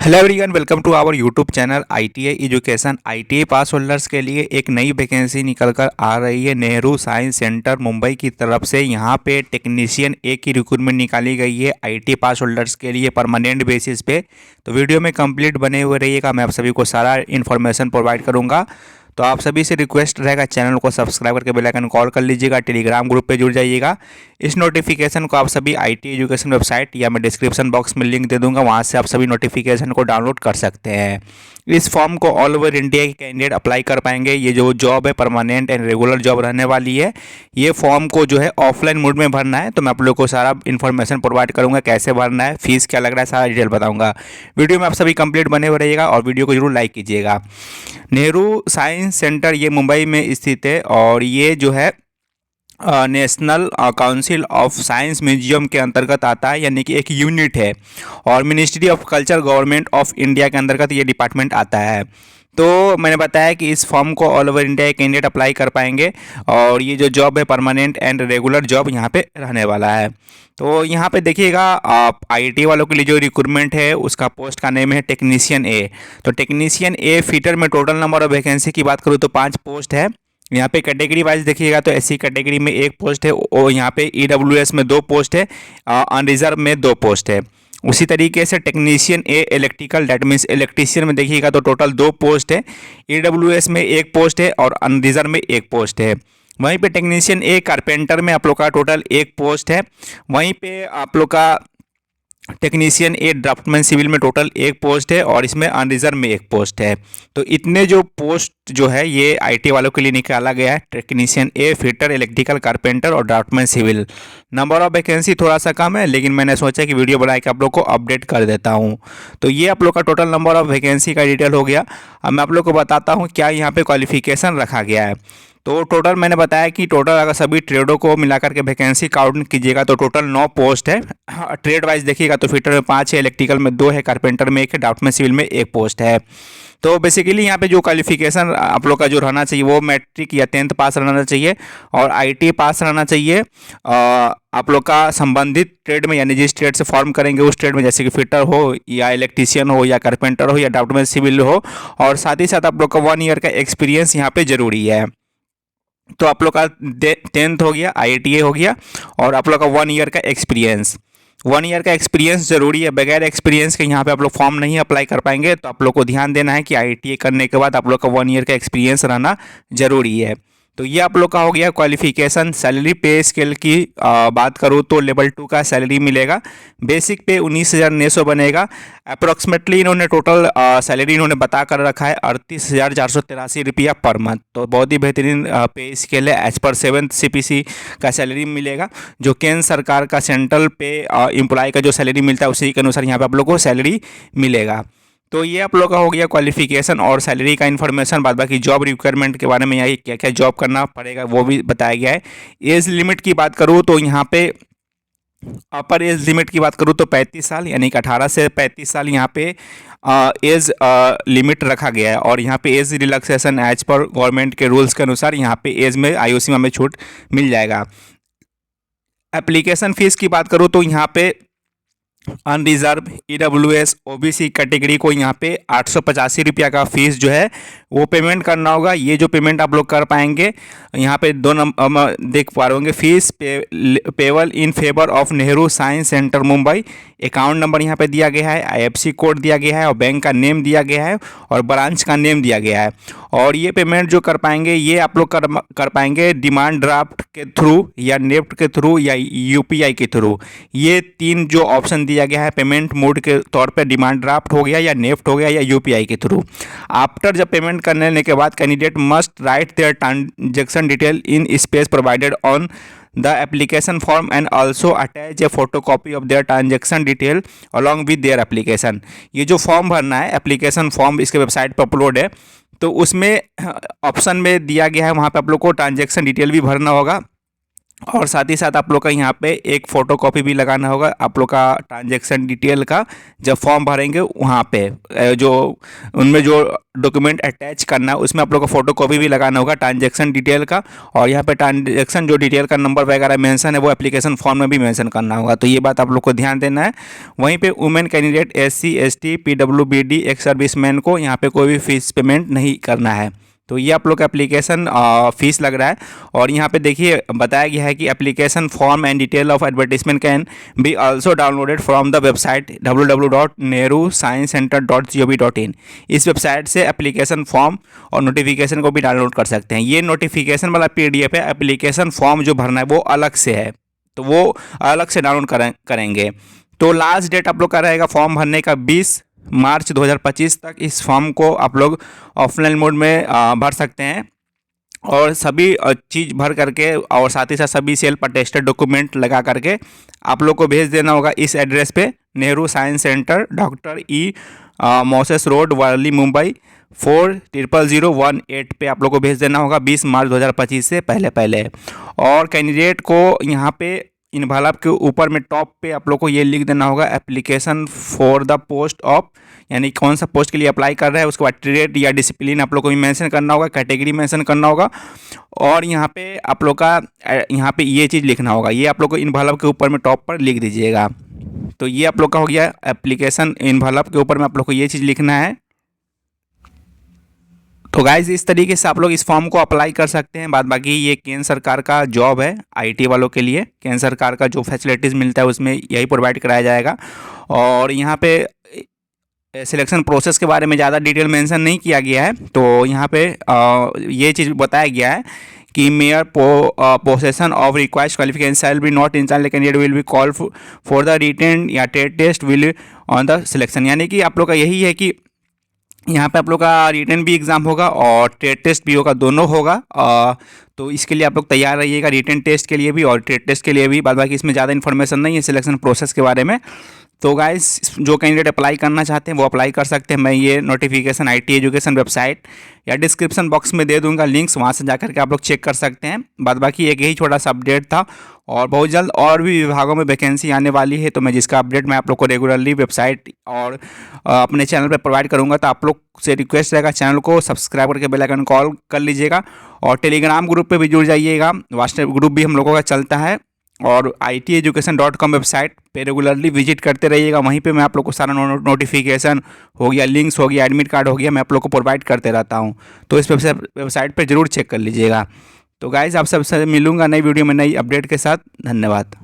Hello everyone, welcome to our YouTube channel ITI education. ITI pass holders के लिए एक नई वैकेंसी निकल कर आ रही है नेहरू साइंस सेंटर मुंबई की तरफ से। यहाँ पे टेक्नीशियन ए की रिक्रूटमेंट निकाली गई है आईटीआई पास होल्डर्स के लिए परमानेंट बेसिस पे। तो वीडियो में कंप्लीट बने हुए रहिएगा, मैं आप सभी को सारा इन्फॉर्मेशन प्रोवाइड करूँगा। तो आप सभी से रिक्वेस्ट रहेगा, चैनल को सब्सक्राइब करके बेल आइकन कॉल कर लीजिएगा, टेलीग्राम ग्रुप पे जुड़ जाइएगा। इस नोटिफिकेशन को आप सभी आईटी एजुकेशन वेबसाइट या मैं डिस्क्रिप्शन बॉक्स में लिंक दे दूंगा, वहाँ से आप सभी नोटिफिकेशन को डाउनलोड कर सकते हैं। इस फॉर्म को ऑल ओवर इंडिया के कैंडिडेट अप्लाई कर पाएंगे। ये जो जॉब है परमानेंट एंड रेगुलर जॉब रहने वाली है। ये फॉर्म को जो है ऑफलाइन मोड में भरना है, तो मैं आप लोग को सारा इन्फॉर्मेशन प्रोवाइड करूँगा, कैसे भरना है, फीस क्या लग रहा है, सारा डिटेल बताऊँगा। वीडियो में आप सभी कंप्लीट बने हुए रहिएगा और वीडियो को जरूर लाइक कीजिएगा। नेहरू साइंस सेंटर ये मुंबई में स्थित है और ये जो है national council of science museum के अंतर्गत आता है, यानी कि एक यूनिट है। और ministry of culture government of India के अंतर्गत ये डिपार्टमेंट आता है। तो मैंने बताया कि इस फॉर्म को ऑल ओवर इंडिया के कैंडिडेट अप्लाई कर पाएंगे और ये जो जॉब है परमानेंट एंड रेगुलर जॉब यहाँ पे रहने वाला है। तो यहाँ पे देखिएगा, आप आईटी वालों के लिए जो रिक्रूटमेंट है उसका पोस्ट का नेम है टेक्नीशियन ए। तो टेक्नीशियन ए फिटर में टोटल नंबर ऑफ वैकेंसी की बात करूँ तो 5 पोस्ट है। यहाँ पे कैटेगरी वाइज देखिएगा तो एससी कैटेगरी में 1 पोस्ट है और यहाँ पे ईडब्ल्यूएस में 2 पोस्ट है, अनरिजर्व में 2 पोस्ट है। उसी तरीके से technician A electrical, that means electrician में देखिएगा तो टोटल 2 पोस्ट है, ईडब्ल्यूएस में 1 पोस्ट है और अनरिजर्व में 1 पोस्ट है। वहीं पे टेक्नीशियन ए कारपेंटर में आप लोग का टोटल 1 पोस्ट है। वहीं पे आप लोग का टेक्नीशियन ए ड्राफ्टमैन सिविल में टोटल 1 पोस्ट है और इसमें अनरिजर्व में 1 पोस्ट है। तो इतने जो पोस्ट जो है ये आईटी वालों के लिए निकाला गया है, technician A, fitter, electrical, carpenter और draftsman civil. Number of vacancy थोड़ा सा कम है, लेकिन मैंने सोचा कि वीडियो बना के आप लोग को अपडेट कर देता हूँ। तो ये आप लोग का टोटल नंबर ऑफ वैकेंसी का डिटेल हो गया। अब मैं आप लोग को बताता हूँ क्या यहाँ पे क्वालिफिकेशन रखा गया है। तो टोटल मैंने बताया कि टोटल अगर सभी ट्रेडों को मिलाकर के वैकेंसी काउंट कीजिएगा तो टोटल 9 पोस्ट है। ट्रेड वाइज देखिएगा तो फिटर में 5 है, इलेक्ट्रिकल में 2 है, कारपेंटर में 1 है, ड्राफ्टमैन सिविल में 1 पोस्ट है। तो बेसिकली यहाँ पे जो क्वालिफिकेशन आप लोग का जो रहना चाहिए वो मैट्रिक या 10th पास रहना चाहिए और आईटी पास रहना चाहिए। आप लोग का संबंधित ट्रेड में, यानी जिस ट्रेड से फॉर्म करेंगे उस ट्रेड में, जैसे कि फिटर हो या इलेक्ट्रीशियन हो या कारपेंटर हो या ड्राफ्टमैन सिविल हो, और साथ ही साथ आप लोग का 1 ईयर का एक्सपीरियंस यहाँ पे जरूरी है। तो आप लोग का 10th हो गया, आईआईटीए हो गया और आप लोग का 1 ईयर का एक्सपीरियंस। 1 ईयर का एक्सपीरियंस जरूरी है, बगैर एक्सपीरियंस के यहाँ पे आप लोग फॉर्म नहीं अप्लाई कर पाएंगे। तो आप लोग को ध्यान देना है कि आईआईटीए करने के बाद आप लोग का 1 ईयर का एक्सपीरियंस रहना जरूरी है। तो ये आप लोग का हो गया क्वालिफिकेशन। सैलरी पे स्केल की बात करूँ तो लेवल 2 का सैलरी मिलेगा। बेसिक पे 19,900 बनेगा। अप्रॉक्सीमेटली इन्होंने टोटल सैलरी इन्होंने बता कर रखा है 38,483 रुपया पर मंथ। तो बहुत ही बेहतरीन पे स्केल है। एज पर 7th CPC का सैलरी मिलेगा, जो केंद्र सरकार का सेंट्रल पे एम्प्लॉय का जो सैलरी मिलता है उसी के अनुसार यहाँ पे आप लोग को सैलरी मिलेगा। तो ये आप लोग का हो गया क्वालिफिकेशन और सैलरी का इन्फॉर्मेशन। बाद बाकी जॉब रिक्वायरमेंट के बारे में यहाँ क्या क्या जॉब करना पड़ेगा वो भी बताया गया है। एज लिमिट की बात करूँ तो यहाँ पे अपर एज लिमिट की बात करूँ तो 35 साल, यानी कि 18 से 35 साल यहाँ पे एज लिमिट रखा गया है। और यहाँ पे एज रिलैक्सेशन एज पर गवर्नमेंट के रूल्स के अनुसार यहाँ पे एज में आयु सीमा में छूट मिल जाएगा। एप्लीकेशन फ़ीस की बात करूँ तो यहाँ पे अनरिजर्व, ईडब्ल्यूएस, ओबीसी कैटेगरी को यहाँ पे 885 रुपया का फीस जो है वो पेमेंट करना होगा। ये जो पेमेंट आप लोग कर पाएंगे, यहाँ पे 2 नंबर देख पा रहे होंगे, fees payable in favour of Nehru science centre Mumbai. Account number यहाँ पे दिया गया है, आईएफएससी कोड दिया गया है और बैंक का नेम दिया गया है और ब्रांच का नेम दिया गया है। और ये पेमेंट जो कर पाएंगे ये आप लोग कर पाएंगे डिमांड ड्राफ्ट के थ्रू या नेफ्ट के थ्रू या यूपीआई के थ्रू। ये 3 जो ऑप्शन दिया गया है पेमेंट मोड के तौर पे, डिमांड ड्राफ्ट हो गया या नेफ्ट हो गया या यूपीआई के थ्रू। आफ्टर जब पेमेंट करने के बाद candidate must write their transaction detail in space provided on the application form and also attach a photocopy of their transaction detail along with their application। ये जो फॉर्म भरना है, application form इसके website पर upload है, तो उसमें option में दिया गया है वहाँ पे आप लोग को ट्रांजेक्शन डिटेल भी भरना होगा और साथ ही साथ आप लोग का यहाँ पे एक फ़ोटोकॉपी भी लगाना होगा आप लोग का ट्रांजैक्शन डिटेल का। जब फॉर्म भरेंगे वहाँ पे जो उनमें जो डॉक्यूमेंट अटैच करना है उसमें आप लोग को फ़ोटोकॉपी भी लगाना होगा ट्रांजैक्शन डिटेल का। और यहाँ पे ट्रांजैक्शन जो डिटेल का नंबर वगैरह मेंशन है वो एप्लीकेशन फॉर्म में भी मेंशन करना होगा, तो ये बात आप लोग को ध्यान देना है। वहीं पे women candidate SC ST PWBD ex serviceman को यहाँ पे कोई भी फीस पेमेंट नहीं करना है। तो ये आप लोग का एप्लीकेशन फ़ीस लग रहा है। और यहाँ पे देखिए बताया गया है कि application form and detail of advertisement can be also downloaded from the website www.nehrusciencecenter.gov.in। इस वेबसाइट से एप्लीकेशन फॉर्म और नोटिफिकेशन को भी डाउनलोड कर सकते हैं। ये नोटिफिकेशन वाला PDF है, एप्लीकेशन फॉर्म जो भरना है वो अलग से है, तो वो अलग से डाउनलोड करेंगे। तो लास्ट डेट आप लोग का रहेगा फॉर्म भरने का 20 मार्च 2025 तक। इस फॉर्म को आप लोग ऑफलाइन मोड में भर सकते हैं और सभी चीज़ भर करके और साथ ही साथ सभी सेल्फ अटेस्टेड डॉक्यूमेंट लगा करके आप लोग को भेज देना होगा इस एड्रेस पे, Nehru science centre, doctor E Moses road, Worli, Mumbai 400018 पे आप लोग को भेज देना होगा 20 मार्च 2025 से पहले। और कैंडिडेट को यहाँ पे इन्वॉल्व के ऊपर में टॉप पे आप लोग को ये लिख देना होगा application for the post of, यानी कौन सा पोस्ट के लिए अप्लाई कर रहा है, उसके बाद ट्रेड या डिसिप्लिन आप लोग को भी मेंशन करना होगा, कैटेगरी मेंशन करना होगा। और यहाँ पे आप लोग का यहाँ पे ये चीज़ लिखना होगा, ये आप लोग को इन्वॉल्व के ऊपर में टॉप पर लिख दीजिएगा। तो ये आप लोग का हो गया एप्लीकेशन इन्वॉल्व के ऊपर में आप लोग को ये चीज़ लिखना है। तो गाइज इस तरीके से आप लोग इस फॉर्म को अप्लाई कर सकते हैं। बाद बाकी ये केंद्र सरकार का जॉब है IT वालों के लिए, केंद्र सरकार का जो फैसिलिटीज़ मिलता है उसमें यही प्रोवाइड कराया जाएगा। और यहाँ पे सिलेक्शन प्रोसेस के बारे में ज़्यादा डिटेल मेंशन नहीं किया गया है, तो यहाँ पे ये चीज़ बताया गया है कि mere possession of required qualification shall be not install candidate will be call for the written या trade test will on the selection. यानी कि आप लोग का यही है कि यहाँ पे आप लोग का रिटन भी एग्ज़ाम होगा और ट्रेड टेस्ट भी होगा, दोनों होगा। तो इसके लिए आप लोग तैयार रहिएगा, रिटन टेस्ट के लिए भी और ट्रेड टेस्ट के लिए भी। बाद बाकी इसमें ज़्यादा इन्फॉर्मेशन नहीं है सिलेक्शन प्रोसेस के बारे में। तो गाइस जो कैंडिडेट अप्लाई करना चाहते हैं वो अप्लाई कर सकते हैं। मैं ये नोटिफिकेशन IT एजुकेशन वेबसाइट या डिस्क्रिप्शन बॉक्स में दे दूंगा लिंक्स, वहाँ से जाकर के आप लोग चेक कर सकते हैं। बाद बाकी एक यही छोटा सा अपडेट था और बहुत जल्द और भी विभागों में वैकेंसी आने वाली है, तो मैं जिसका अपडेट मैं आप लोग को रेगुलरली वेबसाइट और अपने चैनल पर प्रोवाइड करूँगा। तो आप लोग से रिक्वेस्ट रहेगा चैनल को सब्सक्राइब करके बेल आइकन कॉल कर लीजिएगा और टेलीग्राम ग्रुप पे भी जुड़ जाइएगा। व्हाट्सएप ग्रुप भी हम लोगों का चलता है और iteducation.com वेबसाइट पे रेगुलरली विजिट करते रहिएगा। वहीं पे मैं आप लोग को सारा नोटिफिकेशन हो गया, लिंक्स हो गया, एडमिट कार्ड हो गया, मैं आप लोग को प्रोवाइड करते रहता हूँ। तो इस वेबसाइट पे ज़रूर चेक कर लीजिएगा। तो गाइज़ आप सबसे मिलूँगा नई वीडियो में नई अपडेट के साथ। धन्यवाद।